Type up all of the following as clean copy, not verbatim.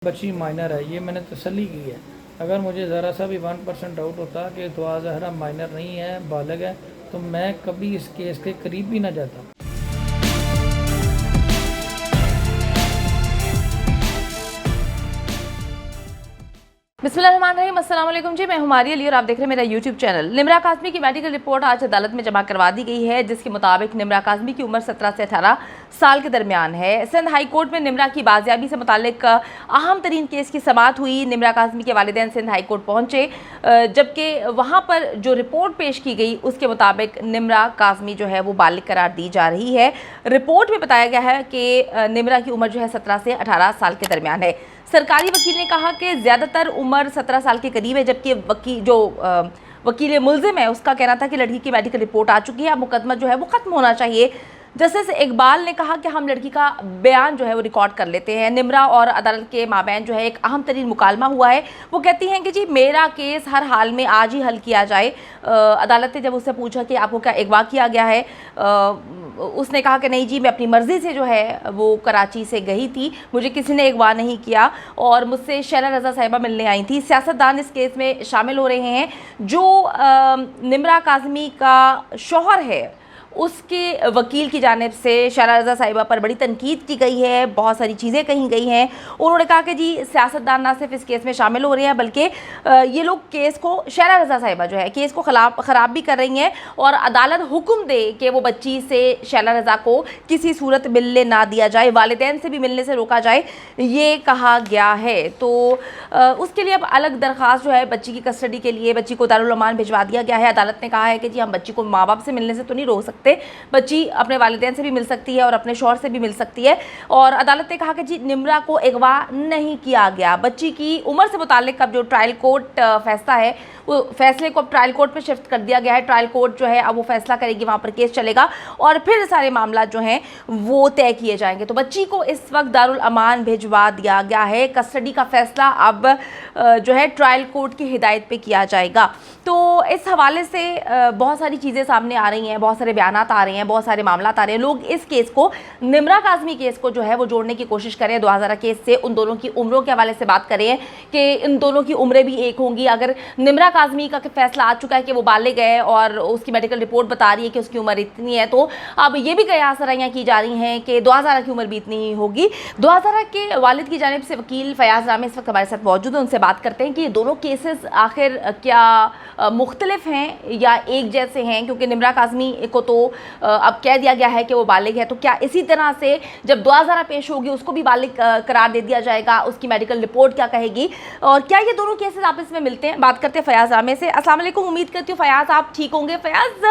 بچی مائنر ہے، یہ میں نے تسلی کی ہے۔ اگر مجھے ذرا سا بھی 1% ڈاؤٹ ہوتا کہ دعا زہرا مائنر نہیں ہے، بالغ ہے، تو میں کبھی اس کیس کے قریب بھی نہ جاتا۔ بسم اللہ الرحمن الرحیم۔ السلام علیکم جی، میں ہماری علی اور آپ دیکھ رہے ہیں میرا یوٹیوب چینل۔ نمرہ کاظمی کی میڈیکل رپورٹ آج عدالت میں جمع کروا دی گئی ہے، جس کے مطابق نمرہ کاظمی کی عمر 17 سے 18 سال کے درمیان ہے۔ سندھ ہائی کورٹ میں نمرہ کی بازیابی سے متعلق اہم ترین کیس کی سماعت ہوئی۔ نمرہ کاظمی کے والدین سندھ ہائی کورٹ پہنچے، جبکہ وہاں پر جو رپورٹ پیش کی گئی اس کے مطابق نمرہ کاظمی جو ہے وہ بالغ قرار دی جا رہی ہے۔ رپورٹ میں بتایا گیا ہے کہ نمرہ کی عمر جو ہے 17 سے 18 سال کے درمیان ہے۔ سرکاری وکیل نے کہا کہ زیادہ تر عمر 17 سال کے قریب ہے، جبکہ وکیل ملزم ہے اس کا کہنا تھا کہ لڑکی کی میڈیکل رپورٹ آ چکی ہے، اب مقدمہ جو ہے وہ ختم ہونا چاہیے۔ جسٹس اقبال نے کہا کہ ہم لڑکی کا بیان جو ہے وہ ریکارڈ کر لیتے ہیں۔ نمرہ اور عدالت کے مابین جو ہے ایک اہم ترین مکالمہ ہوا ہے۔ وہ کہتی ہیں کہ جی میرا کیس ہر حال میں آج ہی حل کیا جائے۔ عدالت نے جب اس سے پوچھا کہ آپ کو کیا اغوا کیا گیا ہے، اس نے کہا کہ نہیں جی، میں اپنی مرضی سے جو ہے وہ کراچی سے گئی تھی، مجھے کسی نے اغوا نہیں کیا اور مجھ سے شیلا رضا صاحبہ ملنے آئی تھی۔ سیاستدان اس کیس میں شامل ہو رہے ہیں۔ جو نمرہ کاظمی کا شوہر ہے، اس کے وکیل کی جانب سے شیلا رضا صاحبہ پر بڑی تنقید کی گئی ہے، بہت ساری چیزیں کہی گئی ہیں۔ انہوں نے کہا کہ جی سیاستدان نہ صرف اس کیس میں شامل ہو رہے ہیں، بلکہ یہ لوگ کیس کو، شیلا رضا صاحبہ جو ہے کیس کو خراب بھی کر رہی ہیں، اور عدالت حکم دے کہ وہ بچی سے شیلا رضا کو کسی صورت ملنے نہ دیا جائے، والدین سے بھی ملنے سے روکا جائے، یہ کہا گیا ہے۔ تو اس کے لیے اب الگ درخواست جو ہے بچی کی کسٹڈی کے لیے بچی کو دارالامان بھجوا دیا گیا ہے۔ عدالت نے کہا ہے کہ جی ہم بچی کو ماں باپ سے ملنے سے تو نہیں روک سکتے، بچی اپنے والدین سے بھی مل سکتی ہے اور اپنے شوہر سے بھی مل سکتی ہے۔ اور عدالت نے کہا کہ جی نمرہ کو اغوا نہیں کیا گیا۔ بچی کی عمر سے متعلق اب جو ٹرائل کورٹ فیصلہ ہے، وہ فیصلے کو اب ٹرائل کورٹ میں شفٹ کر دیا گیا ہے۔ ٹرائل کورٹ جو ہے اب وہ فیصلہ کرے گی، وہاں پر کیس چلے گا اور پھر سارے معاملات جو ہیں وہ طے کیے جائیں گے۔ تو بچی کو اس وقت دارالامان بھجوا دیا گیا ہے۔ کسٹڈی کا فیصلہ اب جو ہے ٹرائل کورٹ کی ہدایت پہ کیا جائے گا۔ تو اس حوالے سے بہت ساری چیزیں سامنے آ رہی ہیں، بہت سارے بیانات آ رہے ہیں، بہت سارے معاملات آ رہے ہیں۔ لوگ اس کیس کو، نمرہ کاظمی کیس کو جو ہے وہ جوڑنے کی کوشش کریں دعا زہرا کیس سے، ان دونوں کی عمروں کے حوالے سے بات کریں کہ ان دونوں کی عمریں بھی ایک ہوں گی۔ اگر نمرہ کاظمی کا فیصلہ آ چکا ہے کہ وہ بالغ ہے اور اس کی میڈیکل رپورٹ بتا رہی ہے کہ اس کی عمر اتنی ہے، تو اب یہ بھی قیاس آرائیاں کی جا رہی ہیں کہ دعا زہرا کی عمر بھی اتنی ہی ہوگی۔ دعا زہرا کے والد کی جانب سے وکیل فیاض رامے اس وقت ہمارے ساتھ موجود ہیں، ان سے بات کرتے ہیں کہ یہ دونوں کیسز آخر کیا مختلف ہیں یا ایک جیسے ہیں، کیونکہ نمرہ کاظمی کو تو اب کہہ دیا گیا ہے کہ وہ بالغ ہے، تو کیا اسی طرح سے جب دعا زہرا پیش ہوگی اس کو بھی بالغ قرار دے دیا جائے گا؟ اس کی میڈیکل رپورٹ کیا کہے گی اور کیا یہ دونوں کیسز آپس میں ملتے ہیں؟ بات کرتے ہیں فیاض رامے سے۔ السلام علیکم، امید کرتی ہوں فیاض آپ ٹھیک ہوں گے۔ فیاض،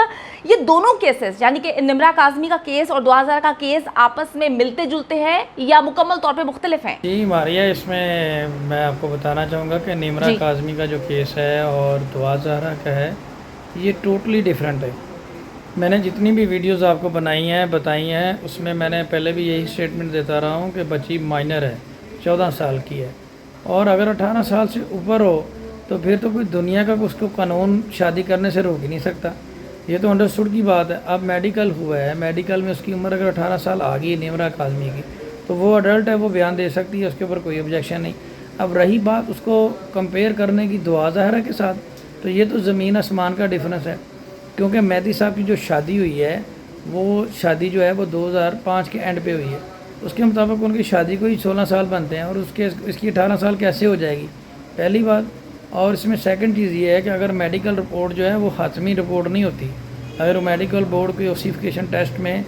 یہ دونوں کیسز یعنی کہ نمرہ کاظمی کا کیس اور دعا زہرا کا کیس آپس میں ملتے جلتے ہیں یا مکمل طور پہ مختلف ہیں؟ جی ماریہ، اس میں میں آپ کو بتانا چاہوں گا کہ نمرہ کاظمی کا جو کیس ہے اور دعا زہرا کا ہے، یہ ٹوٹلی ڈیفرنٹ ہے۔ میں نے جتنی بھی ویڈیوز آپ کو بتائی ہیں اس میں میں نے پہلے بھی یہی سٹیٹمنٹ دیتا رہا ہوں کہ بچی مائنر ہے، 14 سال کی ہے، اور اگر 18 سال سے اوپر ہو تو پھر تو کوئی دنیا کا اس کو قانون شادی کرنے سے روک ہی نہیں سکتا۔ یہ تو انڈرسٹوڈ کی بات ہے۔ اب میڈیکل ہوا ہے، میڈیکل میں اس کی عمر اگر 18 سال آ گئی نمرہ کاظمی کی، تو وہ اڈلٹ ہے، وہ بیان دے سکتی ہے، اس کے اوپر کوئی objection نہیں۔ اب رہی بات اس کو کمپیئر کرنے کی دعا زہرا کے ساتھ، تو یہ تو زمین آسمان کا ڈفرینس ہے، کیونکہ مہدی صاحب کی جو شادی ہوئی ہے وہ شادی جو ہے وہ 2005 کے اینڈ پہ ہوئی ہے۔ اس کے مطابق ان کی شادی کو ہی 16 سال بنتے ہیں، اور اس کی 18 سال کیسے ہو جائے گی؟ پہلی بات۔ اور اس میں سیکنڈ چیز یہ ہے کہ اگر میڈیکل رپورٹ جو ہے وہ حتمی رپورٹ نہیں ہوتی، اگر میڈیکل بورڈ کوئی اوسیفیکیشن ٹیسٹ میں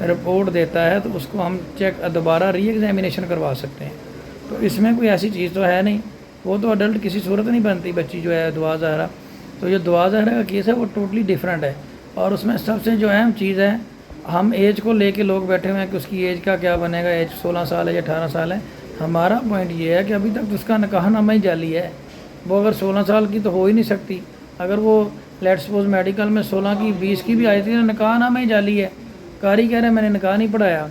رپورٹ دیتا ہے تو اس کو ہم دوبارہ ری ایگزامینیشن کروا سکتے ہیں۔ تو اس میں کوئی ایسی چیز تو ہے نہیں، وہ تو اڈلٹ کسی صورت نہیں بنتی بچی جو ہے دعا زہرا۔ تو یہ دعا زہرا کا کیس ہے وہ ٹوٹلی ڈیفرنٹ ہے، اور اس میں سب سے جو اہم چیز ہے، ہم ایج کو لے کے لوگ بیٹھے ہوئے ہیں کہ اس کی ایج کا کیا بنے گا، ایج 16 سال ہے یا 18 سال ہے۔ ہمارا پوائنٹ یہ ہے کہ ابھی تک اس کا نکاح نامہ ہی جعلی ہے۔ وہ اگر 16 سال کی تو ہو ہی نہیں سکتی۔ اگر وہ لیٹ سپوز میڈیکل میں 16 کی 20 کی بھی آئی تھی نا، نکاح نامہ ہی جعلی ہے۔ قاری کہہ رہے ہیں میں نے نکاح نہیں پڑھایا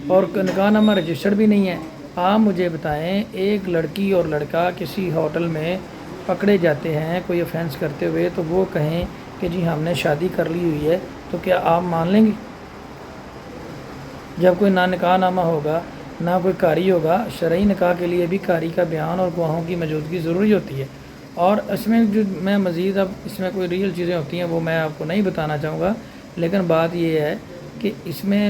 اور نکاح نامہ رجسٹرڈ بھی نہیں ہے۔ آپ مجھے بتائیں، ایک لڑکی اور لڑکا کسی ہوٹل میں پکڑے جاتے ہیں کوئی افینس کرتے ہوئے، تو وہ کہیں کہ جی ہم نے شادی کر لی ہوئی ہے، تو کیا آپ مان لیں گے؟ جب کوئی نہ نکاح نامہ ہوگا نہ کوئی قاری ہوگا. شرعی نکاح کے لیے بھی قاری کا بیان اور گواہوں کی موجودگی ضروری ہوتی ہے. اور اس میں جو میں مزید اب اس میں کوئی ریئل چیزیں ہوتی ہیں وہ میں آپ کو نہیں بتانا چاہوں گا، لیکن بات یہ ہے کہ اس میں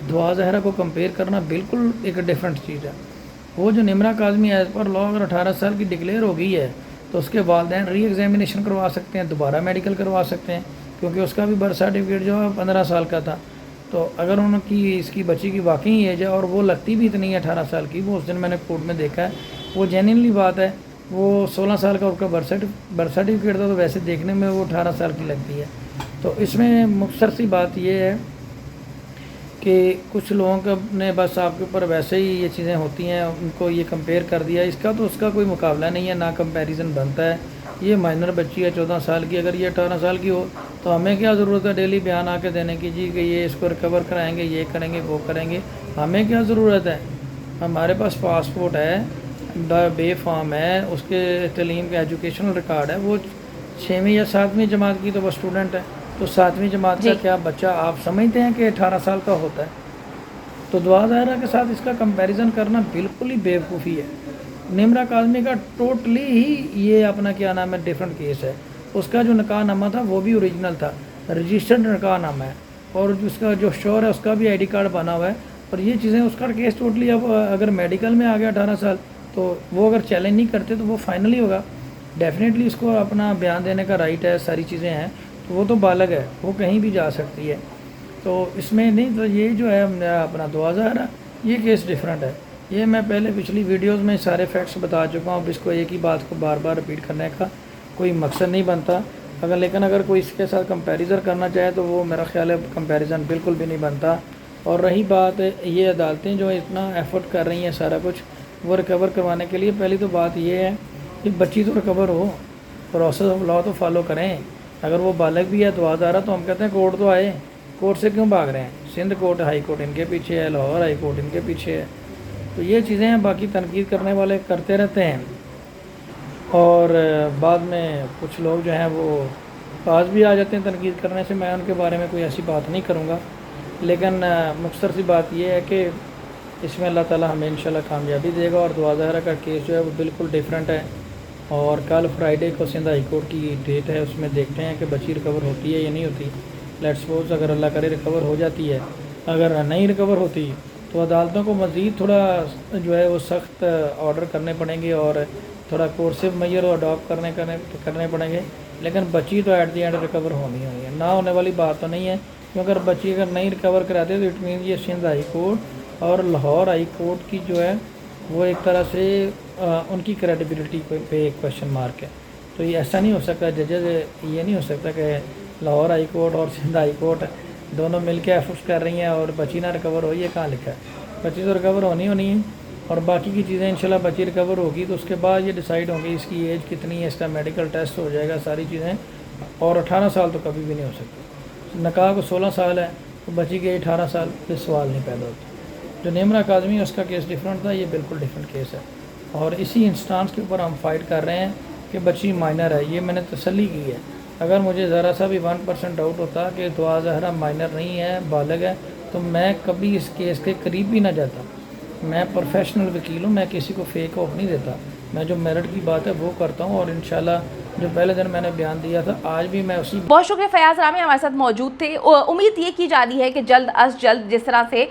دعا زہرہ کو کمپیئر کرنا بالکل ایک ڈیفرنٹ چیز ہے. وہ جو نمرہ کاظمی ایز پر لا اگر 18 سال کی ڈکلیئر ہو گئی ہے تو اس کے والدین ری ایگزامینیشن کروا سکتے ہیں، دوبارہ میڈیکل کروا سکتے ہیں، کیونکہ اس کا بھی برتھ سرٹیفکیٹ جو ہے 15 سال کا تھا. تو اگر ان کی اس کی بچی کی واقعی ایج ہے اور وہ لگتی بھی اتنی ہے 18 سال کی، وہ اس دن میں نے کورٹ میں دیکھا ہے، وہ جینوینلی بات ہے، وہ 16 سال کا اس کا برتھ سرٹیفکیٹ تھا، تو ویسے دیکھنے میں وہ 18 سال کی لگتی ہے. تو اس میں مختصر سی بات یہ ہے کہ کچھ لوگوں کا نے بس آپ کے اوپر ویسے ہی یہ چیزیں ہوتی ہیں، ان کو یہ کمپیئر کر دیا. اس کا تو اس کا کوئی مقابلہ نہیں ہے، نہ کمپیریزن بنتا ہے. یہ مائنر بچی ہے 14 سال کی، اگر یہ 18 سال کی ہو تو ہمیں کیا ضرورت ہے ڈیلی بیان آ کے دینے کی جی کہ یہ اس کو ریکور کرائیں گے، یہ کریں گے، وہ کریں گے. ہمیں کیا ضرورت ہے؟ ہمارے پاس پاسپورٹ ہے، بے فارم ہے، اس کے تعلیم کا ایجوکیشنل ریکارڈ ہے. وہ 6ویں یا 7ویں جماعت کی تو وہ اسٹوڈنٹ ہے، تو 7ویں جماعت کا کیا بچہ آپ سمجھتے ہیں کہ 18 سال کا ہوتا ہے؟ تو دعا زہرہ کے ساتھ اس کا کمپیریزن کرنا بالکل ہی بیوقوفی ہے. نمرہ کاظمی کا ٹوٹلی ہی یہ اپنا کیا نام ہے ڈیفرنٹ کیس ہے. اس کا جو نکاح نامہ تھا وہ بھی اوریجنل تھا، رجسٹرڈ نکاح نامہ ہے، اور اس کا جو شوہر ہے اس کا بھی آئی ڈی کارڈ بنا ہوا ہے. اور یہ چیزیں اس کا کیس ٹوٹلی اب اگر میڈیکل میں آ گیا 18 سال تو وہ اگر چیلنج نہیں کرتے تو وہ فائنلی ہوگا. ڈیفینیٹلی اس کو اپنا بیان دینے کا رائٹ ہے، ساری چیزیں ہیں، تو وہ تو بالغ ہے، وہ کہیں بھی جا سکتی ہے. تو اس میں نہیں، تو یہ جو ہے اپنا دعا زہرہ یہ کیس ڈیفرنٹ ہے. یہ میں پہلے پچھلی ویڈیوز میں سارے فیکٹس بتا چکا ہوں. اب اس کو ایک ہی بات کو بار بار رپیٹ کرنے کا کوئی مقصد نہیں بنتا. لیکن اگر کوئی اس کے ساتھ کمپیریزن کرنا چاہے تو وہ میرا خیال ہے کمپیریزن بالکل بھی نہیں بنتا. اور رہی بات یہ عدالتیں جو اتنا ایفرٹ کر رہی ہیں سارا کچھ وہ ریکور کروانے کے لیے، پہلی تو بات یہ ہے کہ بچی تو recover who, process of law تو فالو کریں. اگر وہ بالغ بھی ہے دعا زہرہ تو ہم کہتے ہیں کورٹ تو آئے، کورٹ سے کیوں بھاگ رہے ہیں؟ سندھ کورٹ ہائی کورٹ ان کے پیچھے ہے، لاہور ہائی کورٹ ان کے پیچھے ہے. تو یہ چیزیں ہیں، باقی تنقید کرنے والے کرتے رہتے ہیں، اور بعد میں کچھ لوگ جو ہیں وہ پاس بھی آ جاتے ہیں تنقید کرنے سے. میں ان کے بارے میں کوئی ایسی بات نہیں کروں گا، لیکن مختصر سی بات یہ ہے کہ اس میں اللہ تعالیٰ ہمیں انشاءاللہ کامیابی دے گا. اور دعا زہرہ کا کیس جو ہے وہ بالکل ڈیفرنٹ ہے، اور کل فرائیڈے کو سندھ ہائی کورٹ کی ڈیٹ ہے، اس میں دیکھتے ہیں کہ بچی ریکور ہوتی ہے یا نہیں ہوتی. لیٹ سپوز اگر اللہ کرے ریکور ہو جاتی ہے، اگر نہیں ریکور ہوتی تو عدالتوں کو مزید تھوڑا جو ہے وہ سخت آرڈر کرنے پڑیں گے اور تھوڑا کورسو میئر اڈاپٹ کرنے پڑیں گے. لیکن بچی تو ایٹ دی اینڈ ریکور ہونی ہے، نہ ہونے والی بات تو نہیں ہے. کیونکہ اگر بچی اگر نہیں ریکور کراتے تو اٹ مینس یہ سندھ ہائی کورٹ اور لاہور ہائی کورٹ کی جو ہے وہ ایک طرح سے ان کی کریڈیبلٹی پہ ایک کویشچن مارک ہے. تو یہ ایسا نہیں ہو سکتا، ججز یہ نہیں ہو سکتا کہ لاہور ہائی کورٹ اور سندھ ہائی کورٹ دونوں مل کے ایفرٹس کر رہی ہیں اور بچی نہ ریکور ہو. یہ کہاں لکھا ہے؟ بچی تو ریکور ہونی ہے. اور باقی کی چیزیں انشاءاللہ بچی ریکور ہوگی تو اس کے بعد یہ ڈیسائیڈ ہوں گی اس کی ایج کتنی ہے، اس کا میڈیکل ٹیسٹ ہو جائے گا، ساری چیزیں. اور 18 سال تو کبھی بھی نہیں ہو سکتی. نکاح کو 16 سال ہے تو بچی کے 18 سال پہ سوال نہیں پیدا ہوتا. جو نمرہ کاظمی ہے اس کا کیس ڈیفرنٹ تھا، یہ بالکل ڈیفرنٹ کیس ہے. اور اسی انسٹانس کے اوپر ہم فائٹ کر رہے ہیں کہ بچی مائنر ہے. یہ میں نے تسلی کی ہے. اگر مجھے ذرا سا بھی 1% ڈاؤٹ ہوتا کہ دعا زہرہ مائنر نہیں ہے، بالغ ہے، تو میں کبھی اس کیس کے قریب بھی نہ جاتا. میں پروفیشنل وکیل ہوں، میں کسی کو فیک آف نہیں دیتا. میں جو میرٹ کی بات ہے وہ کرتا ہوں، اور انشاءاللہ جو پہلے دن میں نے بیان دیا تھا آج بھی میں اسی. بہت شکریہ فیاض رامی ہمارے ساتھ موجود تھے. امید یہ کی جا رہی ہے کہ جلد از جلد جس طرح سے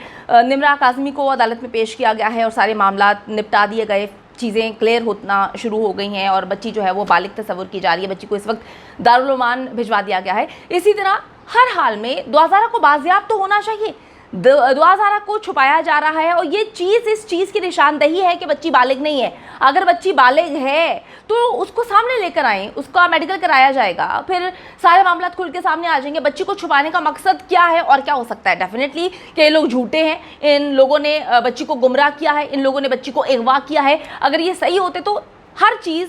نمرہ کاظمی کو عدالت میں پیش کیا گیا ہے اور سارے معاملات نپٹا دیے گئے، چیزیں کلیئر ہونا شروع ہو گئی ہیں اور بچی جو ہے وہ بالغ تصور کی جا رہی ہے. بچی کو اس وقت دارالعلومان بھجوا دیا گیا ہے. اسی طرح ہر حال میں دعا زہرہ کو بازیاب تو ہونا چاہیے. دعا زہرہ کو چھپایا جا رہا ہے، اور یہ چیز اس چیز کی نشاندہی ہے کہ بچی بالغ نہیں ہے. اگر بچی بالغ ہے تو اس کو سامنے لے کر آئیں، اس کا میڈیکل کرایا جائے گا، پھر سارے معاملات کھل کے سامنے آ جائیں گے. بچی کو چھپانے کا مقصد کیا ہے اور کیا ہو سکتا ہے؟ ڈیفینیٹلی کہ یہ لوگ جھوٹے ہیں، ان لوگوں نے بچی کو گمراہ کیا ہے، ان لوگوں نے بچی کو اغوا کیا ہے. اگر یہ صحیح ہوتے تو ہر چیز